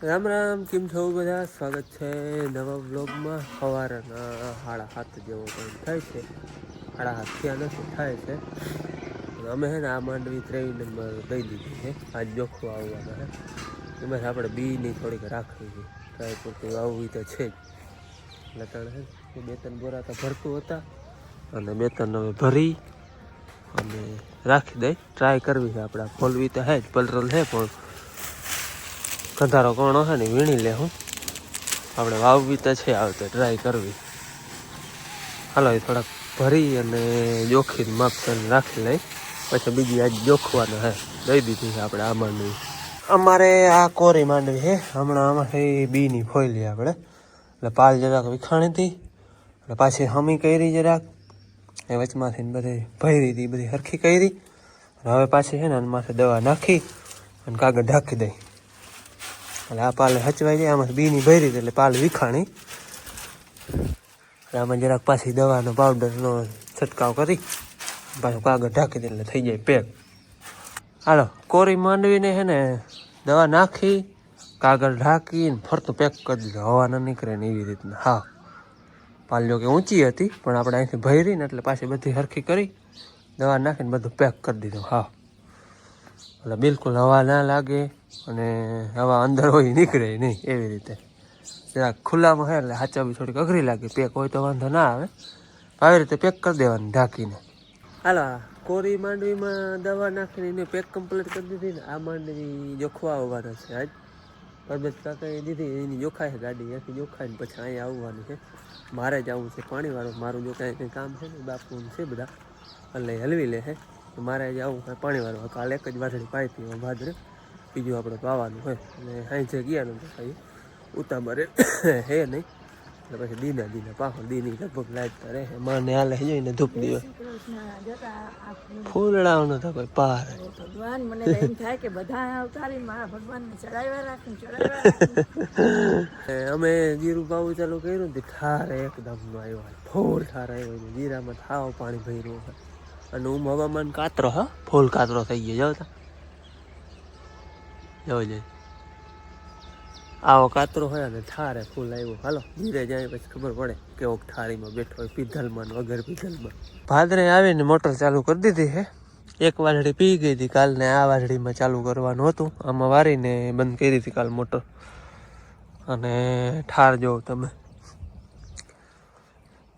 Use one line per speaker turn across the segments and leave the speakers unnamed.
રામ રામ, કેમ છો બધા? સ્વાગત છે નવા વ્લોગમાં. સવારના 7:30 જેવો ટાઈમ થાય છે. 7:30 થયા નથી, થાય છે. અમે છે ને આ માંડવી 3 નંબર દઈ દીધી છે. આજ જોખું આવવાના છે. એમાં આપણે બીની થોડીક રાખવી છે. ટ્રાય પૂરતી વાવવી તો છે જ. લતાણ છે 2-3 બોરા તો ભરતું હતા અને 2-3 હવે ભરી અને રાખી દઈ. ટ્રાય કરવી છે આપણે. ફોલવી તો છે જ, પલરલ છે પણ કંધારો કોણો છે ને વીણી લે. હું આપણે વાવવી તો છે, આવતે ટ્રાય કરવી. હાલો એ થોડાક ભરી અને જોખીને માપસર રાખી લઈ. પછી બીજી આજ જોખવાનું છે, દઈ દીધી છે આપણે આ માંડવી. અમારે આ કોરી માંડવી છે. હમણાં આમાં બીની ફોયલી આપણે એટલે પાલ જરાક વિખાણી હતી એટલે પાછી હમી કરી જરાક એ વચમાંથી બધી ભરી હતી, બધી હરખી કરી. હવે પાછી છે ને માથે દવા નાખી અને કાગળ ઢાંકી દઈ એટલે આ પાલ હચવાઈ જાય. આમાં બીની ભરી એટલે પાલ વિખાણી. આમાં જરાક પાછી દવાનો પાવડરનો છંટકાવ કરી પાછું કાગળ ઢાંકી દે એટલે થઈ જાય પેક. હાલો કોરી માંડવીને છે ને દવા નાખી, કાગળ ઢાંકીને ફરતું પેક કરી દીધું, હવા ન નીકળે ને એવી રીતના. હા, પાલ જો કે ઊંચી હતી પણ આપણે અહીંથી ભરી ને એટલે પાછી બધી હરખી કરી, દવા નાખીને બધું પેક કરી દીધું. હા, એટલે બિલકુલ હવા ના લાગે અને હવા અંદર હોય નીકળે નહીં એવી રીતે. જરાક ખુલ્લામાં હોય એટલે હાચા બી થોડીક અઘરી લાગે. પેક હોય તો વાંધો ના આવે. આવી રીતે પેક કરી દેવાની ઢાંકીને. હાલો કોરી માંડવીમાં દવા નાખીને એને પેક કમ્પ્લીટ કરી દીધી ને આ માંડવી જોખવા આવવાના છે. આજ પરબત કાકાએ દીધી એની જોખાય છે ગાડી, ત્યાંથી જોખાઈને પછી અહીંયા આવવાનું છે. મારે જ આવવું છે પાણીવાળું. મારું જો કાંઈ કંઈ કામ છે ને બાપુનું છે બધા એટલે હલવી લે છે. મારે જ આવું કાંઈ પાણીવાળું. કાલે એક જ વાસળી પાઇપી ભાદરે, બીજું આપણે પાવાનું હોય અને અહીં જે ગયા ને કાંઈ ઉતામરે હે નહીં એટલે પછી દીના પાહો દીની લગભગ લાગતા રહે. માને હાલે જોઈને ધૂપ દીવે ફૂલડાઓનો તો કોઈ પાર
ભગવાન. મને એમ થાય કે બધા અવતારી મારા ભગવાનને ચડાવ્યા રાખું.
અમે જીરું પાવું ચાલુ કર્યું ને ઠાર એકદમ આવ્યો, ફૂલ ઠાર આવ્યો. જીરામાં થાવ પાણી ભર્યું છે અને હવામાન કાતરો, હા ફૂલ કાતરો થઈ ગયો. જવતા જવો જાય આવો કાતરો હોય ને ઠારે ફૂલ આવ્યો. હાલો ધીરે જાય પછી ખબર પડે કેવો ઠારીમાં બેઠો હોય, પીધલમાં વગર પીધલમાં. ભાદરે આવીને મોટર ચાલુ કરી દીધી છે. એક વાસળી પી ગઈ હતી કાલને, આ વાસળીમાં ચાલુ કરવાનું હતું. આમાં વારીને બંધ કરી હતી કાલ મોટર. અને ઠાર જોઉં તમે,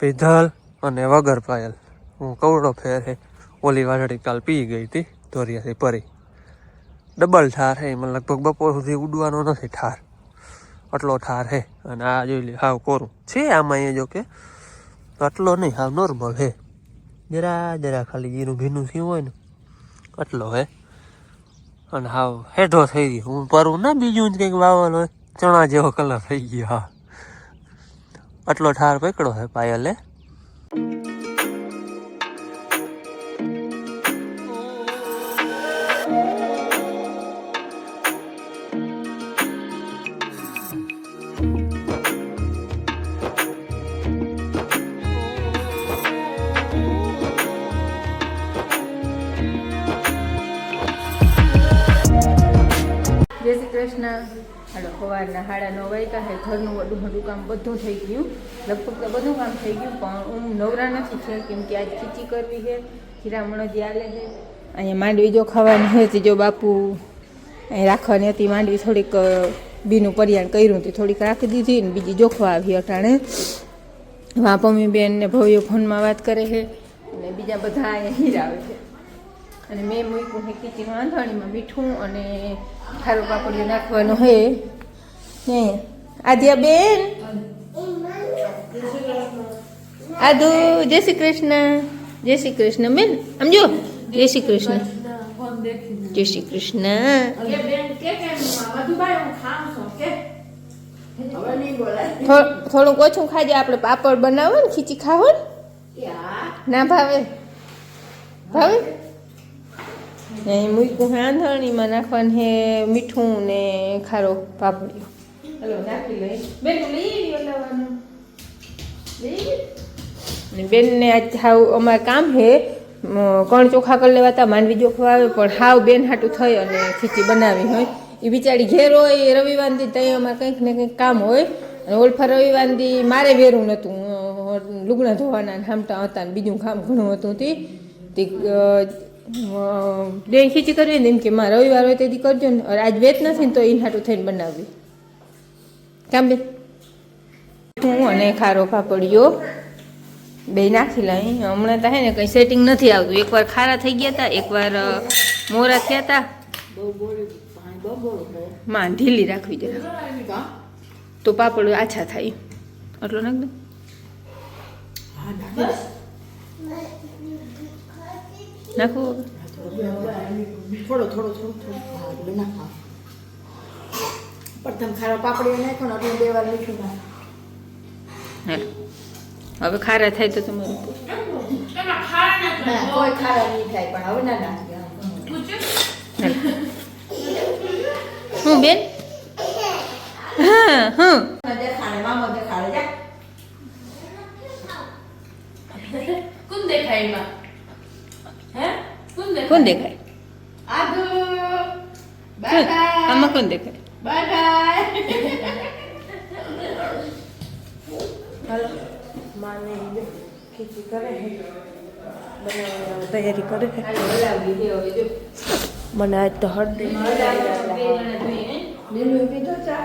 પીધલ અને વગર પાયલ. હું કવડો ફેર છે. ઓલી વાસળી કાલ પી ગઈ હતી ધોરિયાથી પરી. ડબલ ઠાર છે. એમાં લગભગ બપોર સુધી ઉડવાનો નથી ઠાર, આટલો ઠાર છે. અને આ જોઈ લે હાવ કોરું છે. આમાં અહીંયા જો કે આટલો નહીં, હાવ નોર્મલ છે. જરા ખાલી જીરું ભીનું થયું હોય ને આટલો હે. અને હાવ હેઠો થઈ ગયો. હું પરું ના બીજું જ કંઈક વાવલ હોય, ચણા જેવો કલર થઈ ગયો. હા, આટલો ઠાર પકડો છે પાયલે.
જય શ્રી કૃષ્ણ. હાલો સવારના 9:30 વાગ્યા છે. ઘરનું મોટું કામ બધું થઈ ગયું, લગભગ તો બધું કામ થઈ ગયું પણ હું નવરા નથી છે કેમ કે આજ ખીચી કરવી છે. ખીરામણ જે આલે છે અહીંયા માંડવી જો ખાવાની હતી. જો બાપુ અહીં રાખવાની હતી માંડવી, થોડીક બીનું પરિયાણ કર્યું હતું, થોડીક રાખી દીધી ને બીજી જોખવા આવી અટાણે. વાપમી બેન ને ભવ્ય ફોનમાં વાત કરે છે અને બીજા બધા અહીંયા હીરા આવે છે. અને મેં મૂક્યું છે ખીચીનું આંધણીમાં મીઠું અને ખારું પાપડિયું નાખવાનું છે. આદ્યા બેન, આદુ જય શ્રી કૃષ્ણ. જય શ્રી કૃષ્ણ બેન, આમ જો જય શ્રી કૃષ્ણ. જય શ્રી કૃષ્ણ. થોડુંક ઓછું ખાજે. આપણે પાપડ બનાવો ને ખીચી ખાવો ને, ના ભાવે? ભાવે. અહીં મૂક્યું છે આંધણીમાં નાખવાનું છે મીઠું ને ખારો પાપડિયો. હલો નાખી લઈ બેન. લઈ લાવવાનું બેનને આજ હાવ અમારે કામ છે. કણ ચોખા કરી લેવા હતા, માંડવી જોખવા આવે પણ હાવ બેન હાટું થઈ અને ખીચી બનાવી હોય એ બિચારી ઘેર હોય રવિવારથી ત્યાં અમારે કંઈક ને કંઈક કામ હોય અને ઓલફા રવિવારથી મારે વેરું નહોતું લુગડા ધોવાના હામટા હતા ને બીજું કામ ઘણું હતું તે બેન ખીચી કરવી ને એમ કે માં રવિવાર હોય તેથી કરજો ને આજ વેત નથી ને તો એ હાટું થઈને બનાવી કામ બે હું અને ખારો પાપડીઓ બે નાખી લાવી હમણાં તો હે ને કંઈ સેટિંગ નથી આવતું એકવાર ખારા થઈ ગયા હતા એકવાર મોરા થયા હતા માં ઢીલી રાખવી જરા તો પાપડ આછા થાય આટલો નાખ દો નાખો
થોડો નાખો પ્રથમ ખારો પાપડી નાખો ને એટલે બે વાર મીઠું નાખો
હવે ખારા થાય તો તમારું
કોઈ ખારા નહીં થાય પણ હવે ના નાખીએ
હું બેન હા હું
દેખાડે મામો દેખાડે જા
કોણ દેખાય એમાં હે
કોણ દેખાય
આદુ બાય બાય
આમાં કોણ દેખાય
બાય બાય હાલો માને ખીચી કરે બનાવવાની તૈયારી કરે મને આજ તો હળદી લીલું પીધો ચા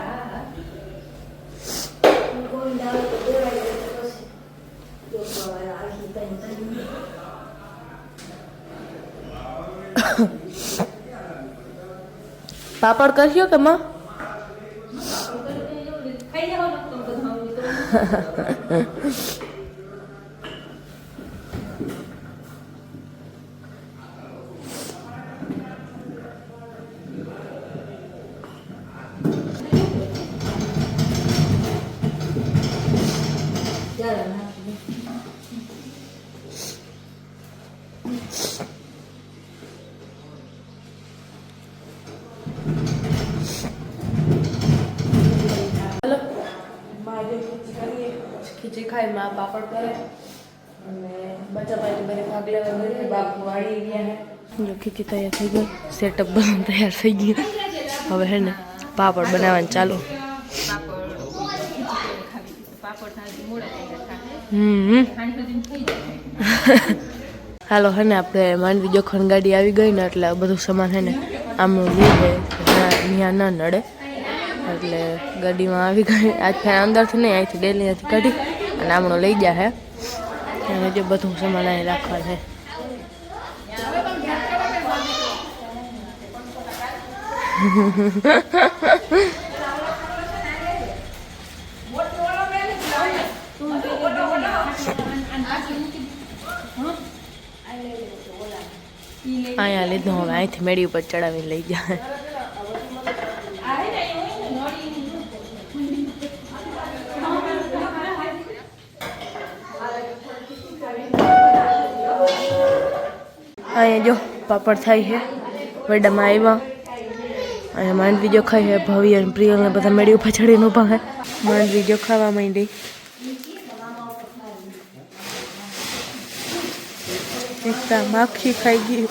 પાપડ કર્યો કે માં ખીચડી ખાઈ માં પાપડ કરે અને બચા પાછી બધી ભાગ લેવા ગઈ બાપુ વાળી ગયા જો ખીચડી તૈયાર થઈ ગઈ સેટઅપ બધું તૈયાર થઈ ગયું હવે હે ને પાપડ બનાવવાનું ચાલુ હાલો હે ને આપણે માંડવી જોખણ ગાડી આવી ગઈ ને એટલે બધું સામાન હે ને આમનું લીધે ત્યાં ના નડે એટલે ગાડીમાં આવી ગઈ આજ ફેર અંદરથી નહીં અહીંથી ડેલી અહીંથી કાઢી અને આમણો લઈ ગયા હે અને જો બધું સામાન અહીં રાખવા છે અહીંયા લીધું હવે અહીંથી મેળી ઉપર ચડાવીને લઈ જાય અહીંયા જો પાપડ થાય છે વડામાં આવ્યા અહીંયા માંડવી જો ખાઈ છે ભવ્ય અને પ્રિયલ ને બધા મેળી ઉપર ચડીને ઊભા છે માંડવી જો ખાવા માંડી એકતા માખી ખાઈ ગઈ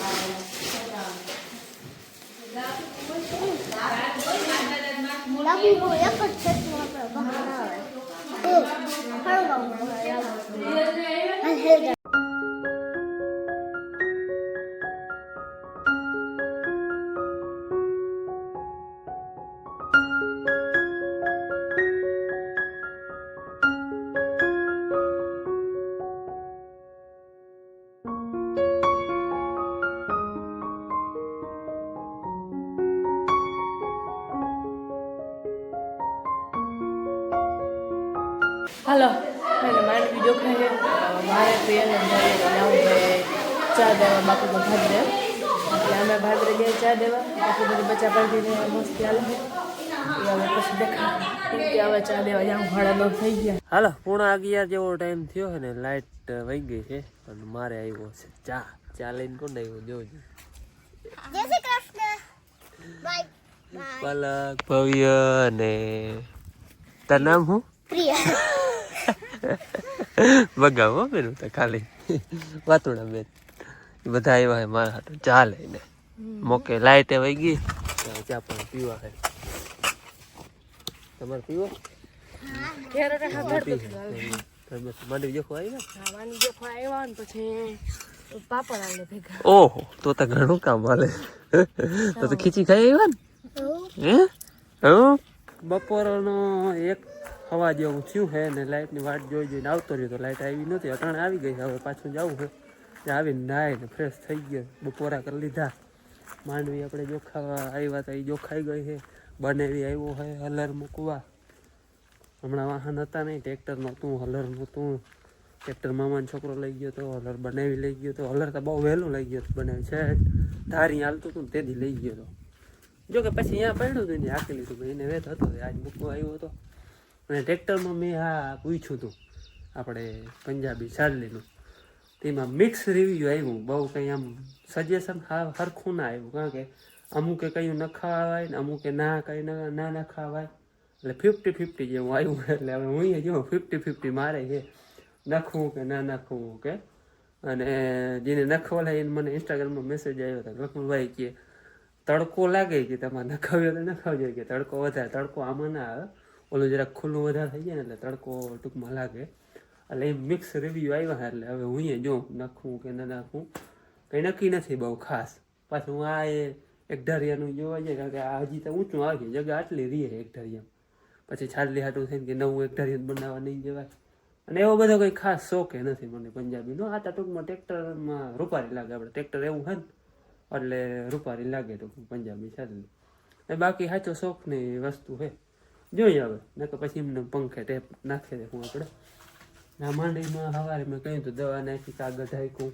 હાલો મેં માંડવી જો ખાઈ મારે પ્રિયને બનાવવું છે ચા દેવા બાપુ તો ભાગરે એટલે અમે ભાગરે ગયા ચા દેવા બાપુ બધી બચા પાડીને મસ્તી હાલે એ હવે પછી દેખાય કે હવે ચા દેવા જાઉં ભાડા થઈ ગયા
હાલો 11:30 જેવો ટાઈમ થયો છે ને લાઇટ વહી ગઈ છે અને મારે આવ્યો છે ચા ચા લઈને કોણ આવ્યો જોજો
જય શ્રી કૃષ્ણ બાય
પલક ભવ્ય ને તારું નામ શું
પ્રિય
બગાવો બેન તો ખાલી વાતુડા બેન બધા આવ્યા છે મારા હાટુ ચા લઈને મોકે લાઇટે વહી ગઈ ચા પાણી પીવા છે. તમારે પીવો? માંડવી જોખો આવ્યા ને
પછી પાપડ આલે ભેગા.
ઓહો તો ઘણું કામ હાલે. તો ખીચી ખાઈ આવ્યા ને બપોરનો 1 હવા જેવું થયું છે ને લાઇટની વાટ જોઈને આવતો રહ્યો તો લાઇટ આવી નહોતી. અટાણે આવી ગઈ. હવે પાછું જવું છે. આવીને નાહીને ફ્રેશ થઈ ગયો. બપોરા કરી લીધા. માંડવી આપણે જોખાવા આવ્યા હતા એ જોખાઈ ગઈ છે. બનેવી આવ્યો છે હલર મૂકવા. હમણાં વાહન હતા નહીં, ટ્રેક્ટર નહોતું, હલર નહોતું. ટ્રેક્ટર મામાનો છોકરો લઈ ગયો તો, હલર બનાવી લઈ ગયો તો. હલર તો બહુ વહેલું લઈ ગયો હતો. બનાવી છે ધારી હાલતું હતું ને તેથી લઈ ગયો હતો. જો કે પછી અહીંયા પડ્યું હતું ને હાકી લીધું. એને વેત હતો આજ મૂકવા આવ્યો હતો. અને ટ્રેક્ટરમાં મેં પૂછ્યું હતું આપણે પંજાબી ચાર્લીનું. તેમાં મિક્સ રિવ્યૂ આવ્યું. બહુ કંઈ આમ સજેશન સરખું ના આવ્યું. કારણ કે અમુકે કયું ન ખાવાય ને અમુકે ના કંઈ ના ખાવાય. એટલે 50-50 જેવું આવ્યું. એટલે હવે હું જો 50-50 મારે છે નાખવું કે ના નાખવું કે. અને જેને નખવા લાગે એને મને ઇન્સ્ટાગ્રામમાં મેસેજ આવ્યો હતો લખમણભાઈ કે તડકો લાગે કે તમારે નખાવ્યો તો નખાવજો કે તડકો વધારે. તડકો આમાં ના આવે, ઓલું જરાક ખુલ્લું વધારે થઈ જાય ને એટલે તડકો ટૂંકમાં લાગે. એટલે એ મિક્સ રિવ્યૂ આવ્યા. એટલે હવે હું જોઉં નાખવું કે ના નાખવું કંઈ નક્કી નથી બહુ ખાસ. પાછું હું આ એક ઢારિયાનું જોવા જાય કારણ કે આ હજી તો ઊંચું આવી જાય. જગ્યા આટલી રહે એક ઢારિયા. પછી છાડલી હાટું થઈને કે નવું એક ઢારિયું બનાવવા નહીં જવાય. અને એવો બધો કંઈ ખાસ શોખ નથી મને પંજાબીનો. આ તો ટૂંકમાં ટ્રેક્ટરમાં રૂપારી લાગે. આપણે ટ્રેક્ટર એવું હોય ને એટલે રૂપારી લાગે ટૂંકમાં પંજાબી છાડલી. એ બાકી સાચો શોખની વસ્તુ છે. જોઈએ હવે નકર પછી એમને પંખે ટેપ નાખી દેખું આપણે. આ માંડવીમાં સવારે મેં કહ્યું હતું દવા નાખી, કાગળ ઢાંક્યું.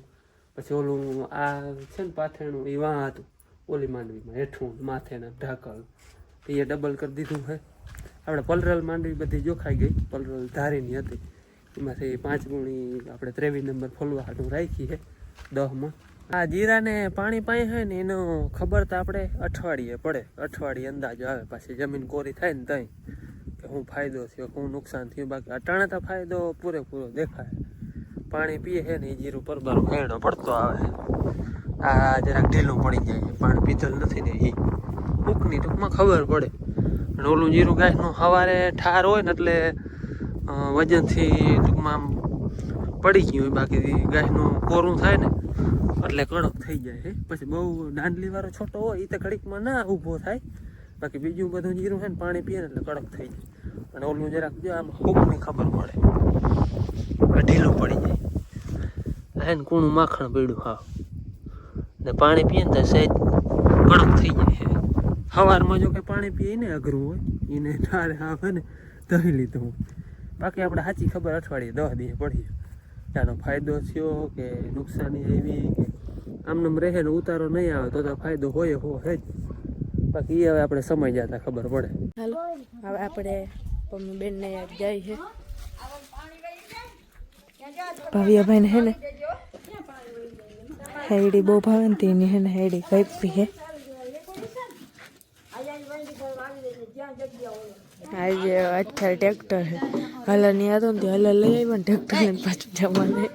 પછી ઓલું આ છે ને પાથરણું એ વાં હતું ઓલી માંડવીમાં હેઠું માથેના ઢાંકણ એ ડબલ કરી દીધું છે. આપણે પલરલ માંડવી બધી જોખાઈ ગઈ. પલરલ ધારીની હતી એમાંથી 5 ગુણી આપણે 23 નંબર ફોલવા હાટું રાખી છે 10માં. આ જીરાને પાણી પાઈ હોય ને એનો ખબર તો આપણે અઠવાડિયે પડે. અઠવાડિયે અંદાજો આવે. પાછી જમીન કોરી થાય ને તઈ કે શું ફાયદો થયો, શું નુકસાન થયું. બાકી અટાણે તો ફાયદો પૂરેપૂરો દેખાય. પાણી પીએ છે ને એ જીરું પરબારો ફેરનો પડતો આવે. આ જરાક ઢીલું પડી જાય. પાણી પીધલ નથી ને એ ટૂંકની ટૂંકમાં ખબર પડે. અને ઓલું જીરું ગાયનું સવારે ઠાર હોય ને એટલે વજનથી ટૂંકમાં પડી ગયું હોય. બાકી ગાયનું કોરું થાય ને એટલે કડક થઈ જાય છે. પછી બહુ દાંડલીવાળો છોટો હોય એ તો ઘડીકમાં ના ઊભો થાય. બાકી બીજું બધું જીરું છે ને પાણી પીએ ને એટલે કડક થઈ જાય. અને ઓલું જરાક જો આમ હૂકની ખબર પડે, ઢીલું પડી જાય. એને કૂણું માખણ પીડ્યું હાવ. ને પાણી પીએ ને તો સહેજ કડક થઈ જાય. સવારમાં જો કે પાણી પીએ ને અઘરું હોય એને ઠારે આવે ને દહીં લીધું. બાકી આપણે સાચી ખબર અઠવાડિયે 10 દિવસે પડી ત્યાંનો ફાયદો થયો કે નુકસાની આવી કે આમનામ રહે ને ઉતારો નહીં આવે તો ફાયદો હોય જ. બાકી એ હવે આપણે સમય જતા ખબર પડે.
હાલો હવે આપણે બેનને યાદ જાય છે. ભાવિયાભાઈને હે ને હેડી બહુ ભાવે ને તેની હે ને હેડી કાપી હે. આજે અત્યારે ટ્રેક્ટર છે હલર નહીં આવતો ને હલર લઈ આવ્યો ને ટ્રેક્ટર લઈને પાછું જવાને.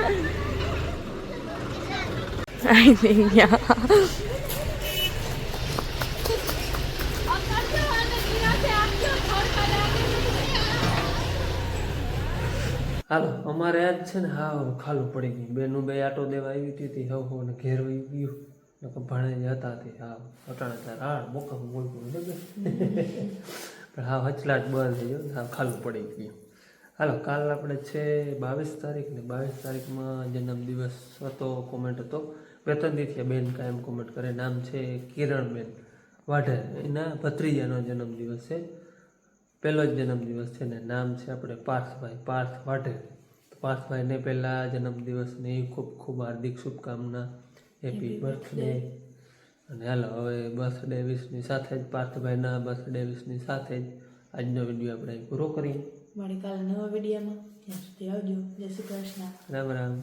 I think, yeah.
હાલો અમારે આજ છે ને હા ખાલું પડી ગયું બેનું બે આટો દેવા આવી હતી હવે ને ઘેર વહી ગયું ભણે હતા તે હા અટાણા તાર હા મોકા બોલતું પણ હા હચલાટ બંધ થઈ ગયો હા ખાલું પડી ગયું. હાલો કાલ આપણે છે 22 તારીખ ને 22 તારીખમાં જન્મદિવસ હતો. કોમેન્ટ હતો 2-3 દી થયા બેન કાયમ કોમેન્ટ કરે. નામ છે કિરણબેન વાઢેર. એના ભત્રીજાનો જન્મદિવસ છે. પહેલો જ જન્મદિવસ છે ને નામ છે આપણે પાર્થભાઈ પાર્થ વાઢેર. પાર્થભાઈને પહેલા જન્મદિવસની ખૂબ ખૂબ હાર્દિક શુભકામના. Happy birthday. અને હાલો હવે બર્થડે વિશની સાથે જ પાર્થભાઈના બર્થડે વિશની સાથે જ આજનો વિડીયો આપણે પૂરો કરીએ.
મળી કાલે નવા વિડીયોમાં. ત્યાં સુધી આવજો. જય શ્રી કૃષ્ણ.
રામ રામ.